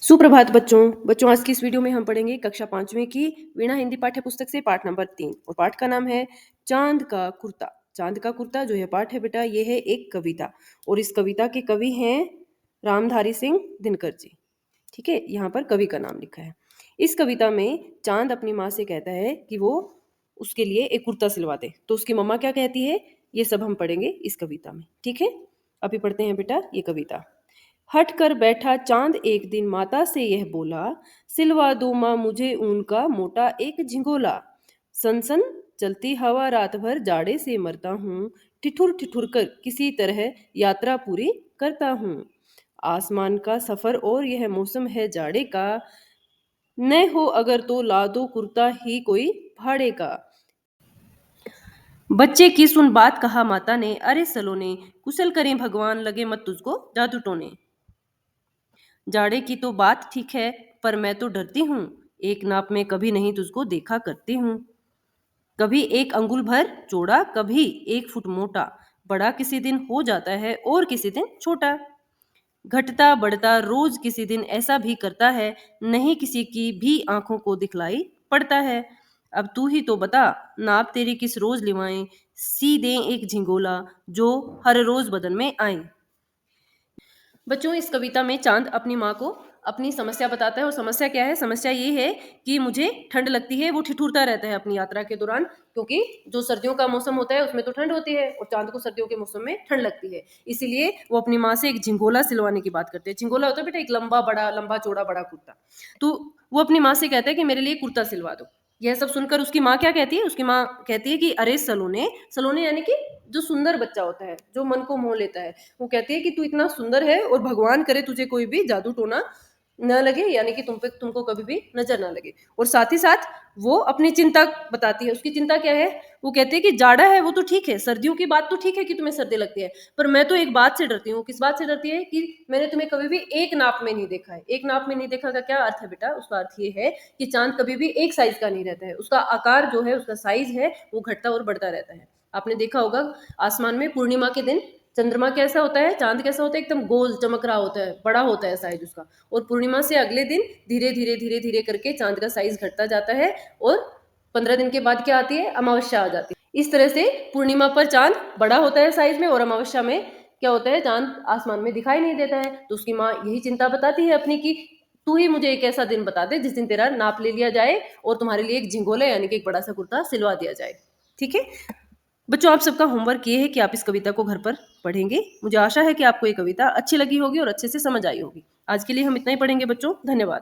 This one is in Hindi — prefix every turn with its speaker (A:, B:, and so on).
A: सुप्रभात बच्चों आज की इस वीडियो में हम पढ़ेंगे कक्षा 5वीं की वीणा हिंदी पाठ्य पुस्तक से पाठ नंबर 3 और पाठ का नाम है चांद का कुर्ता। चांद का कुर्ता जो है पाठ है बेटा, ये है एक कविता और इस कविता के कवि हैं रामधारी सिंह दिनकर जी। ठीक है, यहाँ पर कवि का नाम लिखा है। इस कविता में चांद अपनी माँ से कहता है कि वो उसके लिए एक कुर्ता सिलवा दे, तो उसकी मम्मा क्या कहती है ये सब हम पढ़ेंगे इस कविता में। ठीक है, अभी पढ़ते हैं बेटा ये कविता। हट कर बैठा चांद एक दिन माता से यह बोला, सिलवा दो माँ मुझे ऊन का मोटा एक झिंगोला। सनसन चलती हवा रात भर जाड़े से मरता हूँ, ठिठुर ठिठुर कर किसी तरह यात्रा पूरी करता हूँ। आसमान का सफर और यह मौसम है जाड़े का, न हो अगर तो ला दो कुर्ता ही कोई भाड़े का। बच्चे की सुन बात कहा माता ने, अरे सलोने कुशल करें भगवान लगे मत तुझको जादू टोने। जाड़े की तो बात ठीक है पर मैं तो डरती हूँ, एक नाप में कभी नहीं तुझको देखा करती हूँ। कभी एक अंगुल भर चौड़ा कभी 1 फुट मोटा, बड़ा किसी दिन हो जाता है और किसी दिन छोटा। घटता बढ़ता रोज किसी दिन ऐसा भी करता है, नहीं किसी की भी आंखों को दिखलाई पड़ता है। अब तू ही तो बता नाप तेरी किस रोज लिवाएं, सी दें एक झिंगोला जो हर रोज बदन में आए। बच्चों इस कविता में चांद अपनी माँ को अपनी समस्या बताता है और समस्या क्या है? समस्या ये है कि मुझे ठंड लगती है। वो ठिठुरता रहता है अपनी यात्रा के दौरान, क्योंकि जो सर्दियों का मौसम होता है उसमें तो ठंड होती है और चांद को सर्दियों के मौसम में ठंड लगती है। इसीलिए वो अपनी माँ से एक झिंगोला सिलवाने की बात करते हैं। झिंगोला होता है बेटा एक लंबा चौड़ा बड़ा कुर्ता। तो वो अपनी माँ से कहता है कि मेरे लिए कुर्ता सिलवा दो। यह सब सुनकर उसकी माँ क्या कहती है? उसकी माँ कहती है कि अरे सलोने, सलोने यानी कि जो सुंदर बच्चा होता है, जो मन को मोह लेता है। वो कहती है कि तू इतना सुंदर है और भगवान करे तुझे कोई भी जादू टोना न लगे, यानी कि तुमको कभी भी नजर ना लगे। और साथ ही साथ वो अपनी चिंता बताती है। उसकी चिंता क्या है? वो कहती है कि जाड़ा है वो तो ठीक है, सर्दियों की बात तो ठीक है कि तुम्हें सर्दी लगती है, पर मैं तो एक बात से डरती हूँ। किस बात से डरती है? कि मैंने तुम्हें कभी भी एक नाप में नहीं देखा है। एक नाप में नहीं देखा का क्या अर्थ है बेटा? उसका अर्थ ये है कि चांद कभी भी एक साइज का नहीं रहता है। उसका आकार जो है, उसका साइज है, वो घटता और बढ़ता रहता है। आपने देखा होगा आसमान में पूर्णिमा के दिन चंद्रमा कैसा होता है, चांद कैसा होता है, एकदम गोल चमक रहा होता है, बड़ा होता है साइज उसका। और पूर्णिमा से अगले दिन धीरे धीरे करके चांद का साइज घटता जाता है और 15 दिन के बाद क्या आती है? अमावस्या आ जाती है। इस तरह से पूर्णिमा पर चांद बड़ा होता है साइज में और अमावस्या में क्या होता है? चांद आसमान में दिखाई नहीं देता है। तो उसकी माँ यही चिंता बताती है अपनी की तू ही मुझे एक ऐसा दिन बता दे जिस दिन तेरा नाप ले लिया जाए और तुम्हारे लिए एक झिंगोला यानी कि एक बड़ा सा कुर्ता सिलवा दिया जाए। ठीक है बच्चों, आप सबका होमवर्क ये है कि आप इस कविता को घर पर पढ़ेंगे। मुझे आशा है कि आपको ये कविता अच्छी लगी होगी और अच्छे से समझ आई होगी। आज के लिए हम इतना ही पढ़ेंगे बच्चों। धन्यवाद।